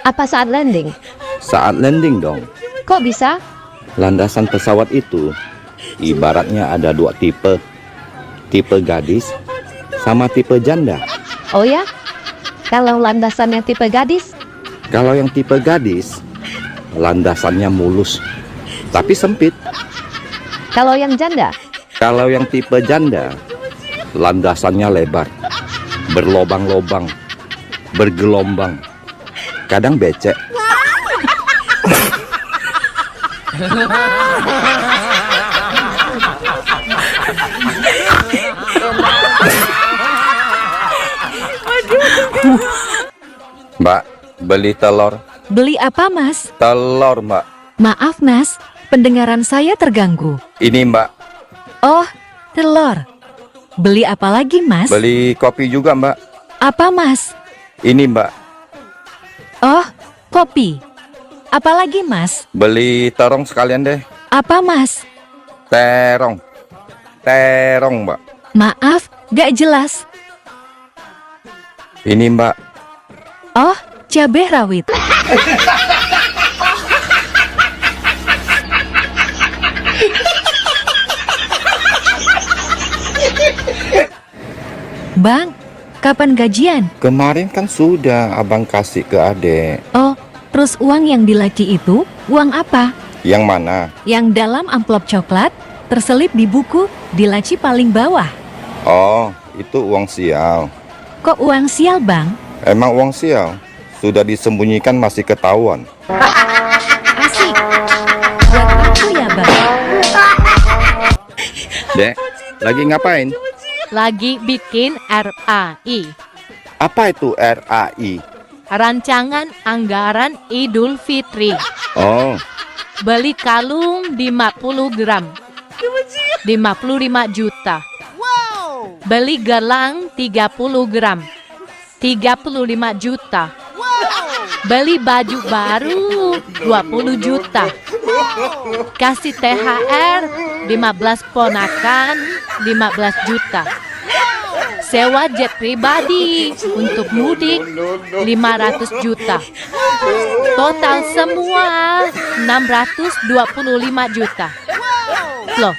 Apa saat landing? Saat landing dong. Kok bisa? Landasan pesawat itu ibaratnya ada 2 tipe. Tipe gadis sama tipe janda. Oh ya? Kalau landasan yang tipe gadis? Kalau yang tipe gadis, landasannya mulus, tapi sempit. Kalau yang janda? Kalau yang tipe janda, landasannya lebar, berlobang-lobang, bergelombang, kadang becek. Mbak, beli telur. Beli apa, Mas? Telur, Mbak. Maaf, Mas. Pendengaran saya terganggu. Ini, Mbak. Oh, telur. Beli apa lagi, Mas? Beli kopi juga, Mbak. Apa, Mas? Ini, Mbak. Oh, kopi. Apa lagi, Mas? Beli terong sekalian deh. Apa, Mas? Terong. Terong, Mbak. Maaf, gak jelas. Ini, Mbak. Oh, cabai rawit. Bang, kapan gajian? Kemarin kan sudah abang kasih ke adek. Oh, terus uang yang di laci itu, uang apa? Yang mana? Yang dalam amplop coklat, terselip di buku, di laci paling bawah. Oh, itu uang sial. Kok uang sial, Bang? Emang uang sial? Sudah disembunyikan masih ketahuan. Asik. Buat aku ya, Bang. Dek, lagi ngapain? Lagi bikin RAI. Apa itu RAI? Rancangan Anggaran Idul Fitri. Oh, Beli kalung 50 gram. 55 juta. Beli gelang 30 gram. 35 juta. Beli baju baru 20 juta. Kasih THR 15 ponakan 15 juta. Sewa jet pribadi untuk mudik 500 juta. Total semua 625 juta. Loh,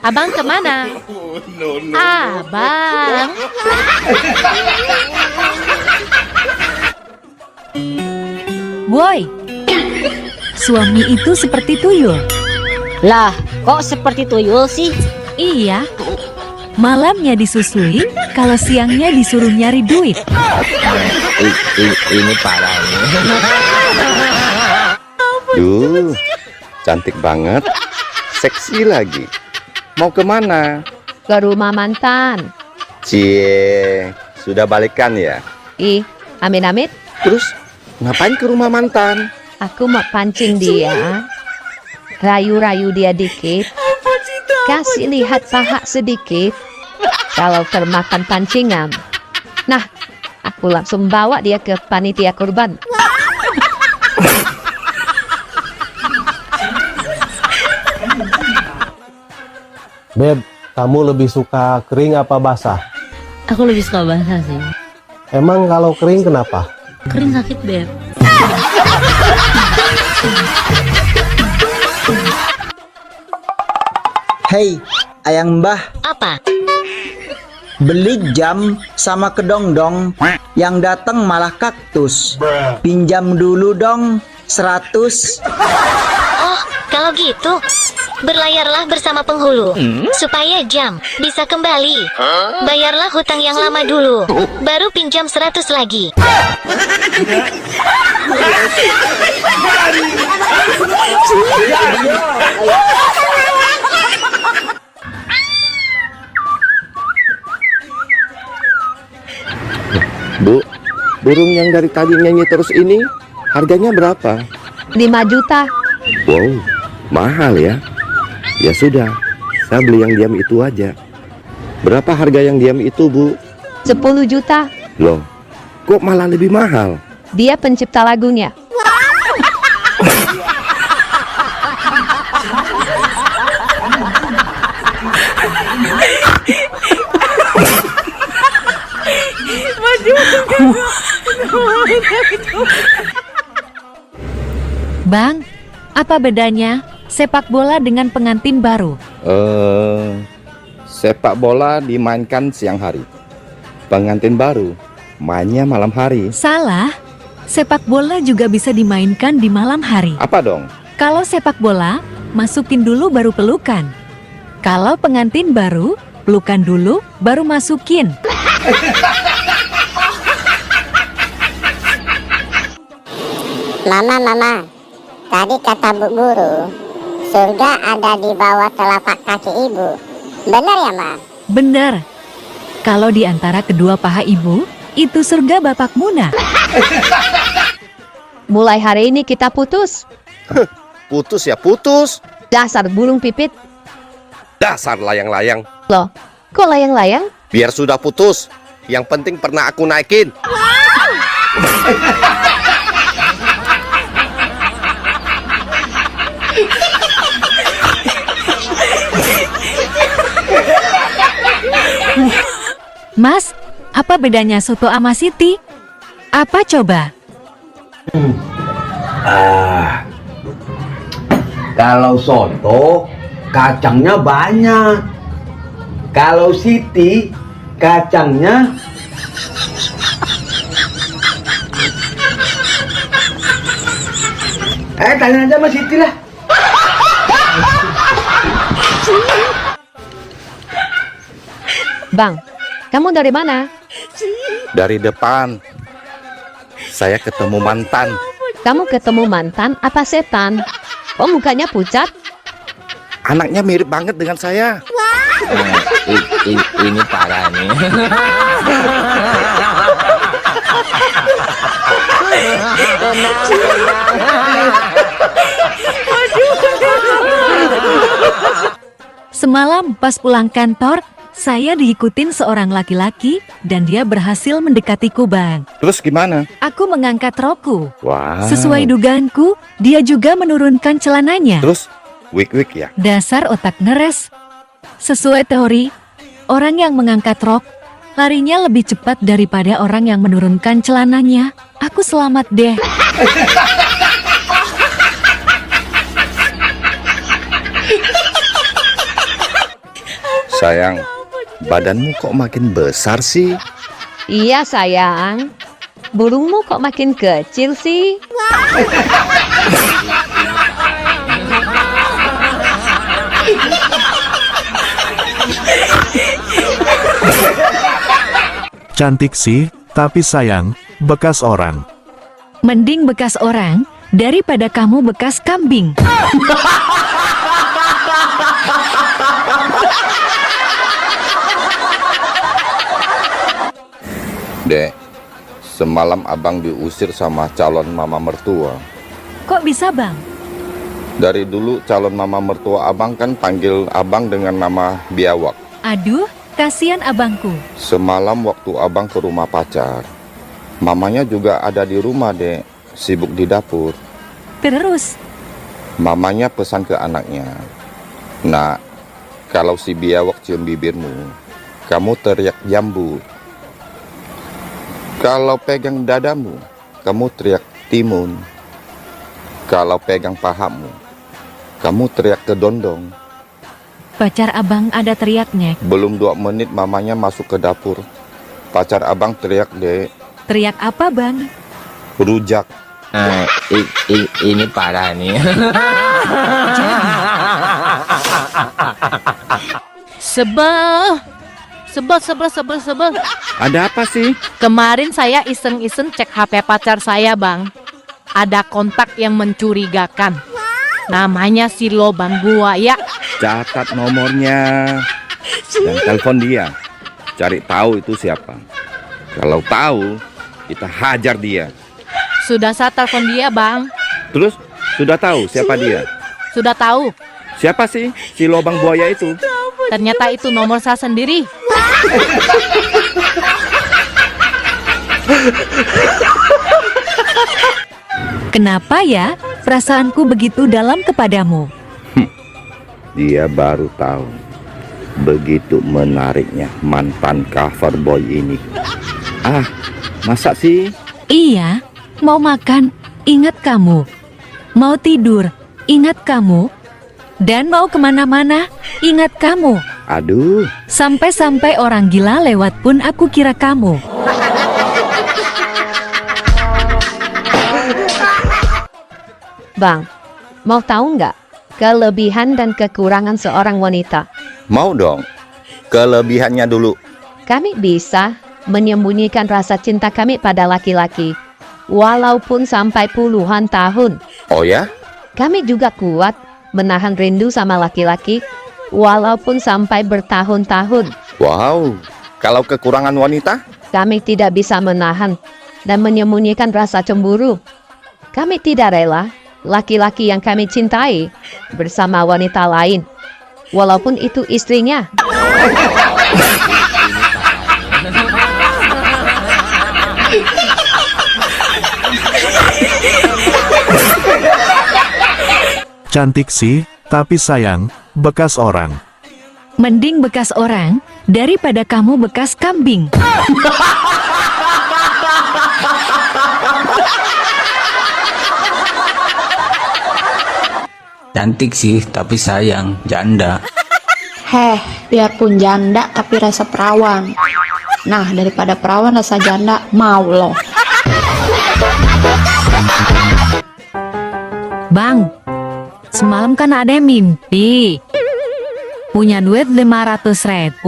abang kemana? Abang. Woi, suami itu seperti tuyul. Lah, kok seperti tuyul sih? Iya. Malamnya disusui, kalau siangnya disuruh nyari duit. Ini parah ini. Duh, cantik banget. Seksi lagi. Mau kemana? Ke rumah mantan. Cie, sudah balikan ya? Ih, amit-amit. Terus ngapain ke rumah mantan? Aku mau pancing dia. Rayu-rayu dia dikit. Kasih lihat paha sedikit. Kalau termakan pancingan. Nah, aku langsung bawa dia ke panitia kurban. Beb, kamu lebih suka kering apa basah? Aku lebih suka basah sih. Emang kalau kering kenapa? Kering sakit, Beb. Hei, ayang mbah, Apa? beli jam sama kedong-dong, yang datang malah kaktus. Pinjam dulu dong, 100. Oh, kalau gitu, berlayarlah bersama penghulu, supaya jam bisa kembali. Bayarlah hutang yang lama dulu, baru pinjam 100 lagi. Bu, burung yang dari tadi nyanyi terus ini harganya berapa? 5 juta. Wow, mahal ya. Ya sudah, saya beli yang diam itu aja. Berapa harga yang diam itu, Bu? 10 juta. Loh, kok malah lebih mahal? Dia pencipta lagunya. Bang, apa bedanya sepak bola dengan pengantin baru? Sepak bola dimainkan siang hari. Pengantin baru mainnya malam hari. Salah. Sepak bola juga bisa dimainkan di malam hari. Apa dong? Kalau sepak bola, masukin dulu baru pelukan. Kalau pengantin baru, pelukan dulu baru masukin. Mama, tadi kata Bu Guru, surga ada di bawah telapak kaki ibu. Benar ya, Ma? Benar. Kalau di antara kedua paha ibu, itu surga Bapak Muna. mulai hari ini kita putus. Putus ya putus. Dasar burung pipit. Dasar layang-layang. Loh, kok layang-layang? Biar sudah putus. Yang penting pernah aku naikin. Mas, apa bedanya soto sama Siti? Apa coba? Kalau soto, kacangnya banyak. Kalau Siti, kacangnya tanya aja sama Siti lah. Bang, kamu dari mana? Dari depan. Saya ketemu mantan. Kamu ketemu mantan apa setan? Oh, mukanya pucat. Anaknya mirip banget dengan saya. Ini parah nih. Semalam pas pulang kantor, saya diikutin seorang laki-laki dan dia berhasil mendekatiku, Bang. Terus gimana? Aku mengangkat rokku. Wow. Sesuai dugaanku, dia juga menurunkan celananya. Terus wik-wik ya? Dasar otak ngeres. Sesuai teori, orang yang mengangkat rok larinya lebih cepat daripada orang yang menurunkan celananya. Aku selamat deh. Sayang, badanmu kok makin besar sih? Iya sayang. Burungmu kok makin kecil sih? Cantik sih, tapi sayang, bekas orang. Mending bekas orang daripada kamu bekas kambing. Dek, semalam abang diusir sama calon mama mertua. Kok bisa, Bang? Dari dulu calon mama mertua abang kan panggil abang dengan nama biawak. Aduh, kasihan abangku. Semalam waktu abang ke rumah pacar, mamanya juga ada di rumah, Dek, sibuk di dapur. Terus? Mamanya pesan ke anaknya, "Nak, kalau si biawak cium bibirmu, kamu teriak jambu. Kalau pegang dadamu, kamu teriak timun. Kalau pegang pahamu, kamu teriak kedondong." Pacar abang ada teriaknya. Belum 2 menit mamanya masuk ke dapur. Pacar abang teriak, Dek. Teriak apa, Bang? Rujak. Ini parah nih. Sebel. Ada apa sih? Kemarin saya iseng-iseng cek HP pacar saya, Bang. Ada kontak yang mencurigakan. Namanya si Lobang Buaya. Catat nomornya dan telepon dia. Cari tahu itu siapa. Kalau tahu, kita hajar dia. Sudah saya telepon dia, Bang. Terus, sudah tahu siapa dia? Sudah tahu. Siapa sih si Lobang Buaya itu? Ternyata itu nomor saya sendiri. Kenapa ya perasaanku begitu dalam kepadamu? Dia baru tahu begitu menariknya mantan cover boy ini. Ah, masa sih? Iya, mau makan, ingat kamu. Mau tidur, ingat kamu. Dan mau kemana-mana, ingat kamu. Aduh. Sampai-sampai orang gila lewat pun aku kira kamu. Bang, mau tahu nggak kelebihan dan kekurangan seorang wanita? Mau dong. Kelebihannya dulu. Kami bisa menyembunyikan rasa cinta kami pada laki-laki, walaupun sampai puluhan tahun. Oh ya? Kami juga kuat menahan rindu sama laki-laki, walaupun sampai bertahun-tahun. Wow. Kalau kekurangan wanita? Kami tidak bisa menahan dan menyembunyikan rasa cemburu. Kami tidak rela laki-laki yang kami cintai bersama wanita lain, walaupun itu istrinya. Cantik sih, tapi sayang, bekas orang. Mending bekas orang daripada kamu bekas kambing. Cantik sih, tapi sayang, janda. Heh, biarpun janda tapi rasa perawan. Nah, daripada perawan rasa janda, mau loh. Bang, semalam kan ada yang mimpi punya duit 500.000.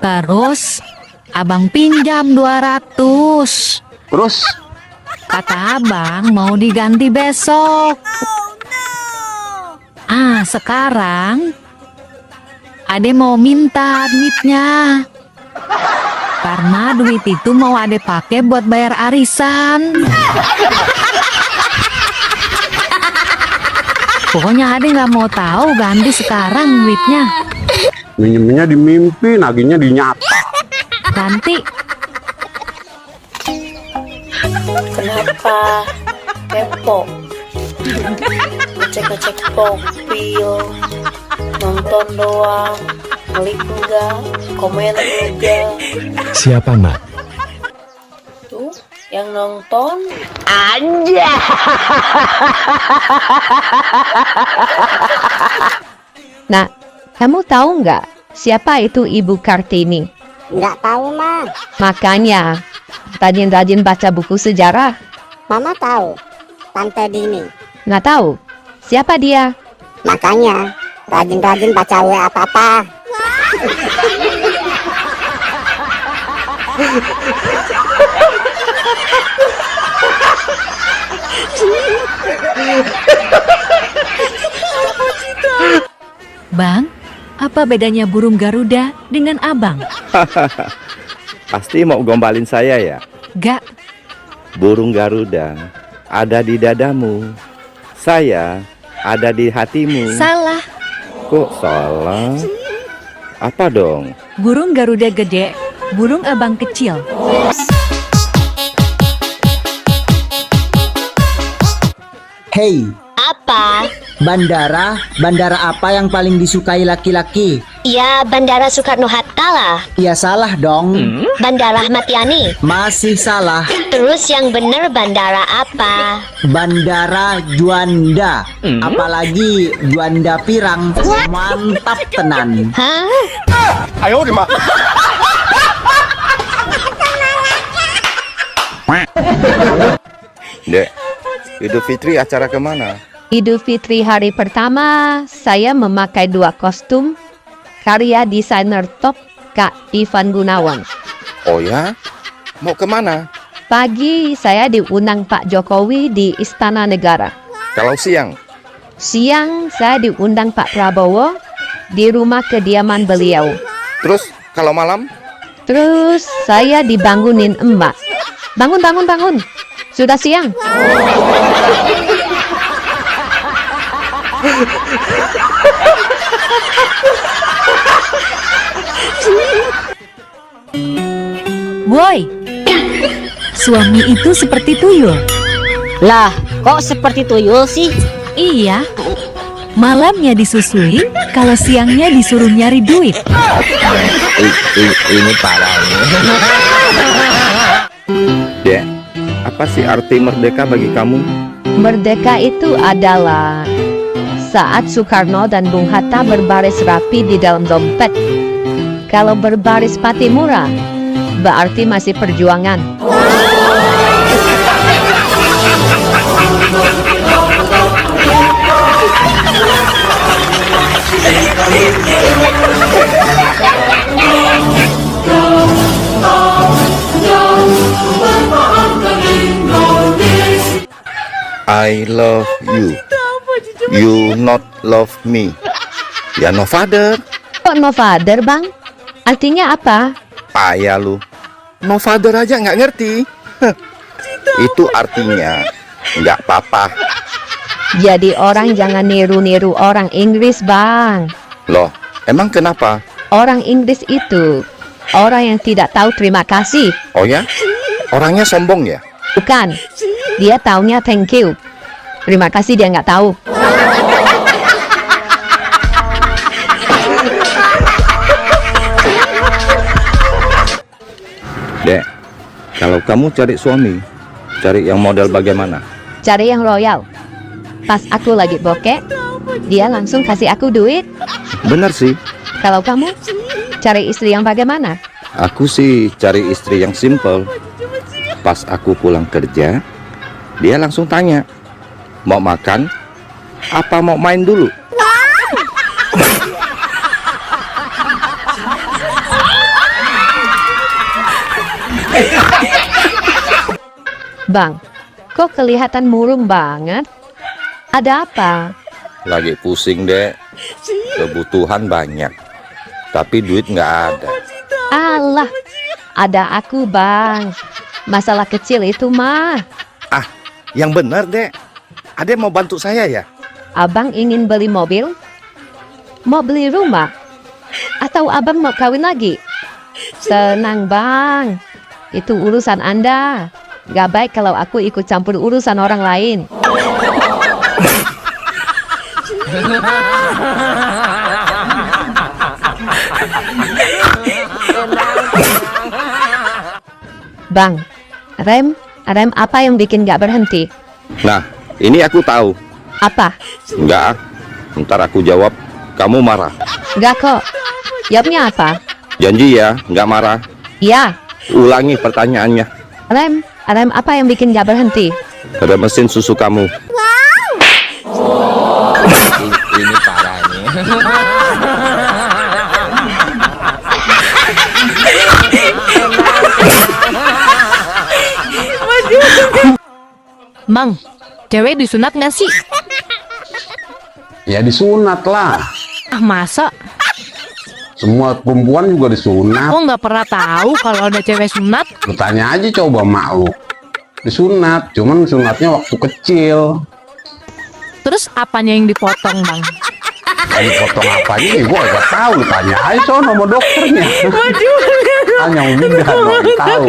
Terus abang pinjam 200. Kata abang mau diganti besok. Sekarang ade mau minta duitnya karena duit itu mau ade pakai buat bayar arisan. Pokoknya ade nggak mau tahu, ganti sekarang duitnya. Minjemnya di mimpi, nagihnya di nyata. Ganti. Kenapa kepo? Ngecek-ngecek profil, nonton doang, klik enggak, komen enggak. Siapa, Mak? Tuh, yang nonton aja. Nah, kamu tahu nggak siapa itu Ibu Kartini? Nggak tahu, Ma. Makanya, rajin-rajin baca buku sejarah. Mama tahu, Tante Dini. Nggak tahu, siapa dia? Makanya, rajin-rajin baca WA Papa. Bang, apa bedanya burung Garuda dengan abang? Pasti mau gombalin saya ya? Gak. Burung Garuda ada di dadamu, saya ada di hatimu. Salah. Kok salah? Apa dong? Burung Garuda gede, burung abang kecil. Hei, Apa? bandara apa yang paling disukai laki-laki? Ya, Bandara Soekarno-Hatta lah. Ya salah dong. Bandara Ahmad Yani. Masih salah. Terus yang bener bandara apa? Bandara Juanda. Apalagi Juanda Pirang. Mantap tenan. Hah? Ayo Rima. Dek, Idul Fitri acara kemana? Idul Fitri hari pertama, saya memakai 2 kostum karya desainer top Kak Ivan Gunawan. Oh ya? Mau kemana? Pagi saya diundang Pak Jokowi di Istana Negara. Kalau siang? Siang saya diundang Pak Prabowo di rumah kediaman beliau. Terus kalau malam? Terus saya dibangunin emak. Bangun, bangun, bangun. Sudah siang. Boy, suami itu seperti tuyul. Lah, kok seperti tuyul sih? Iya, malamnya disusui, kalau siangnya disuruh nyari duit. Ini parah. Dek, apa sih arti merdeka bagi kamu? Merdeka itu adalah saat Soekarno dan Bung Hatta berbaris rapi di dalam dompet. Kalau berbaris Patimura, berarti masih perjuangan. I love you. You not love me. Ya no father. Kok no father, Bang? Artinya apa? Payah lu. No father aja nggak ngerti. Itu artinya nggak apa-apa. Jadi orang jangan niru-niru orang Inggris, Bang. Loh, emang kenapa? Orang Inggris itu orang yang tidak tahu terima kasih. Oh ya? Orangnya sombong ya? Bukan. Dia taunya thank you. Terima kasih dia nggak tahu. Dek, kalau kamu cari suami, cari yang model bagaimana? Cari yang royal. Pas aku lagi bokeh, dia langsung kasih aku duit. Bener sih. Kalau kamu cari istri yang bagaimana? Aku sih cari istri yang simple. Pas aku pulang kerja, dia langsung tanya, mau makan? Apa mau main dulu? Bang, kok kelihatan murung banget? Ada apa? Lagi pusing, Dek. Kebutuhan banyak, tapi duit nggak ada. Alah, ada aku, Bang. Masalah kecil itu mah. Ah, yang benar, Dek. Ade mau bantu saya ya? Abang ingin beli mobil? Mau beli rumah? Atau abang mau kawin lagi? Tenang, Bang. Itu urusan Anda. Gak baik kalau aku ikut campur urusan orang lain. Bang, rem apa yang bikin gak berhenti? Nah, ini aku tahu. Apa? Enggak, ntar aku jawab, kamu marah. Gak kok. Jawabnya apa? Janji ya, nggak marah. Ya. Ulangi pertanyaannya. Rem apa yang bikin gak berhenti? Ada mesin susu kamu. Ini parahnya. Bang, cewek disunat nggak sih? Ya disunat lah. Ah, masa? Semua perempuan juga disunat. Aku nggak pernah tahu kalau ada cewek sunat. Lu tanya aja coba mak lu. Disunat, cuman sunatnya waktu kecil. Terus apanya yang dipotong, Bang? Dipotong apanya nih, gua gak tahu. Lu tanya aja sono sama dokternya. Hanya udah mau tahu.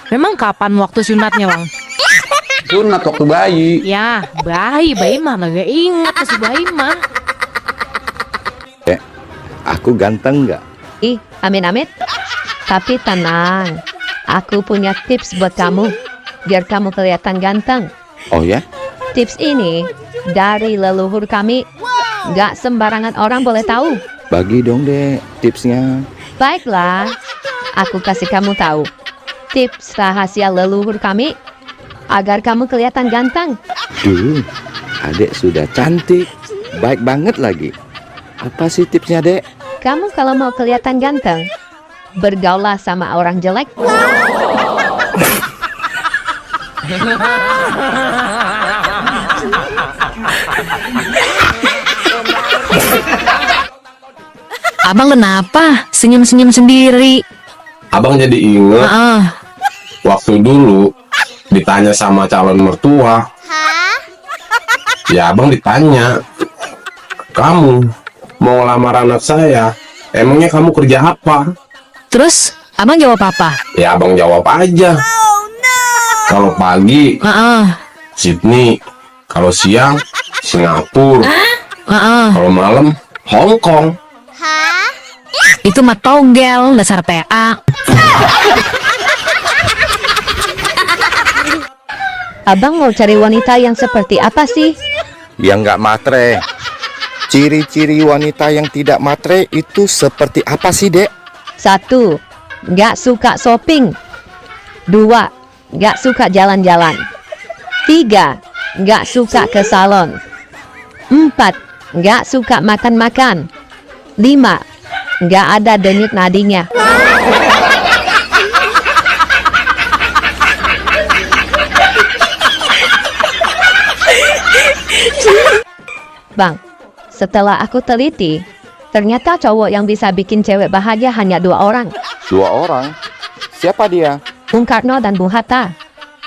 Memang kapan waktu sunatnya, Bang? Sunat waktu bayi. Ya, bayi mana gak ingat si bayi mah. Aku ganteng nggak? Ih, amit-amit. Tapi tenang, aku punya tips buat kamu, biar kamu kelihatan ganteng. Oh ya? Tips ini dari leluhur kami, nggak sembarangan orang boleh tahu. Bagi dong, Dek, tipsnya. Baiklah, aku kasih kamu tahu. Tips rahasia leluhur kami, agar kamu kelihatan ganteng. Duh, adek sudah cantik, baik banget lagi. Apa sih tipsnya, Dek? Kamu kalau mau kelihatan ganteng, bergaulah sama orang jelek. Abang kenapa senyum-senyum sendiri? Abang jadi inget waktu dulu ditanya sama calon mertua. Ya abang ditanya, kamu mau lamar anak saya, emangnya kamu kerja apa? Terus abang jawab apa? Ya abang jawab aja. Kalau pagi Sydney, kalau siang Singapura, kalau malam Hong Kong. Itu mah togel, dasar PA. Abang mau cari wanita yang seperti apa sih? Yang nggak matre. Ciri-ciri wanita yang tidak matre itu seperti apa sih, Dek? 1. Nggak suka shopping. 2. Nggak suka jalan-jalan. 3. Nggak suka ke salon. 4. Nggak suka makan-makan. 5. Nggak ada denyut nadinya. Bang, setelah aku teliti, ternyata cowok yang bisa bikin cewek bahagia hanya 2 orang. 2 orang? Siapa dia? Bung Karno dan Bung Hatta.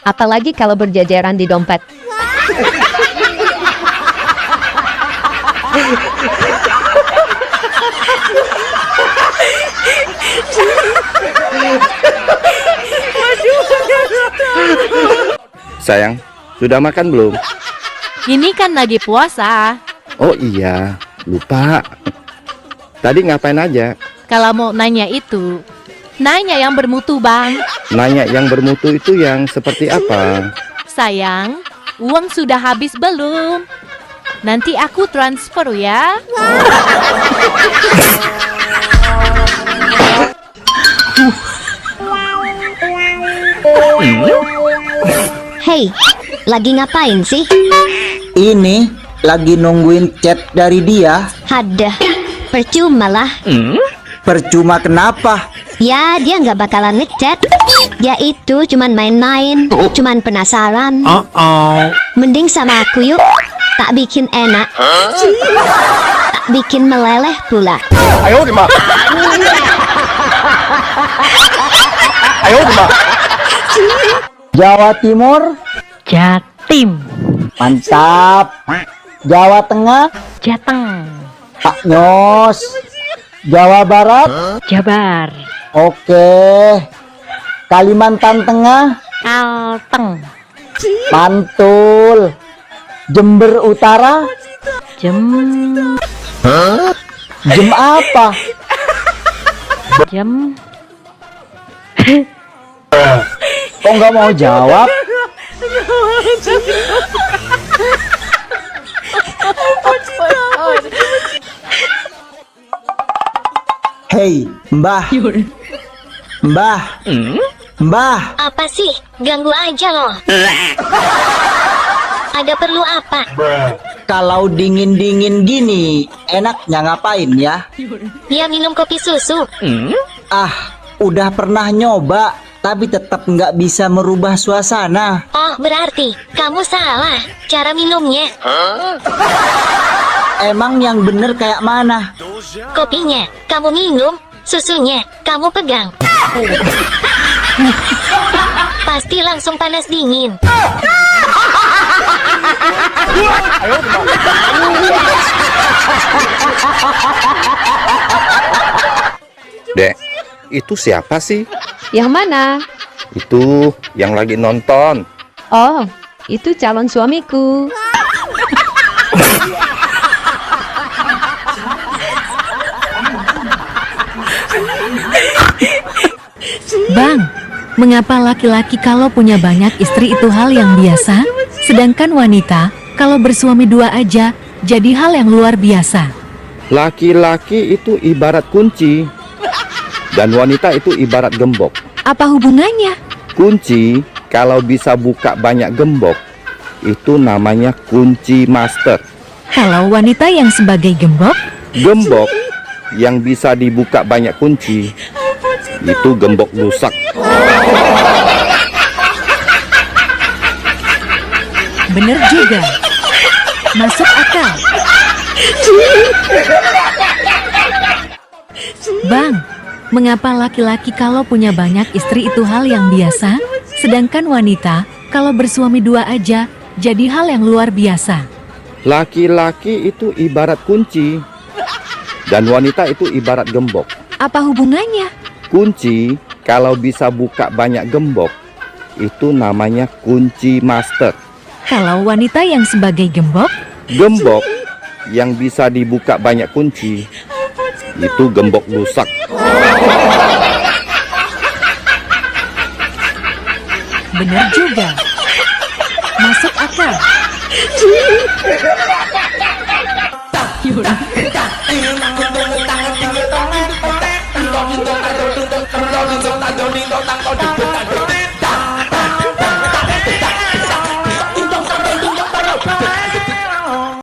Apalagi kalau berjajaran di dompet. Sayang, sudah makan belum? Ini kan lagi puasa. Oh iya, lupa. Tadi ngapain aja? Kalau mau nanya itu, nanya yang bermutu, Bang. Nanya yang bermutu itu yang seperti apa? Sayang, uang sudah habis belum? Nanti aku transfer ya. Hei, lagi ngapain sih? Ini lagi nungguin chat dari dia. Hadah, percuma lah. Percuma kenapa? Ya, dia nggak bakalan ngechat. Dia itu cuman main-main, cuman penasaran. Mending sama aku yuk. Tak bikin enak, tak bikin meleleh pula. Ayo Dima. Ayo Dima. Jawa Timur, Jatim. mantap. Jawa Tengah, Jateng. Pak Nyos. Jawa Barat, Jabar. oke. Kalimantan Tengah, Kalteng. Mantul. Jember Utara, Jem. Jem apa? Jem. Kok nggak mau jawab? Hei, Mbah. Mbah. Mbah. Apa sih? Ganggu aja loh. Ada perlu apa? Kalau dingin-dingin gini, enaknya ngapain ya? Ya minum kopi susu. Ah, udah pernah nyoba, tapi tetap nggak bisa merubah suasana. Oh, berarti kamu salah cara minumnya. Emang yang bener kayak mana? Kopinya kamu minum, susunya kamu pegang. Pasti langsung panas dingin. Dek, itu siapa sih? Yang mana? Itu yang lagi nonton. Oh, itu calon suamiku. Bang, mengapa laki-laki kalau punya banyak istri itu hal yang biasa, sedangkan wanita kalau bersuami 2 aja jadi hal yang luar biasa? Laki-laki itu ibarat kunci dan wanita itu ibarat gembok. Apa hubungannya? Kunci kalau bisa buka banyak gembok itu namanya kunci master. Kalau wanita yang sebagai gembok? Gembok yang bisa dibuka banyak kunci itu gembok rusak. Bener juga. Masuk akal. Bang, mengapa laki-laki kalau punya banyak istri itu hal yang biasa, sedangkan wanita kalau bersuami 2 aja jadi hal yang luar biasa? Laki-laki itu ibarat kunci dan wanita itu ibarat gembok. Apa hubungannya? Kunci kalau bisa buka banyak gembok itu namanya kunci master. Kalau wanita yang sebagai gembok? Gembok yang bisa dibuka banyak kunci itu gembok rusak. Bener juga. Masuk akal. Thank you.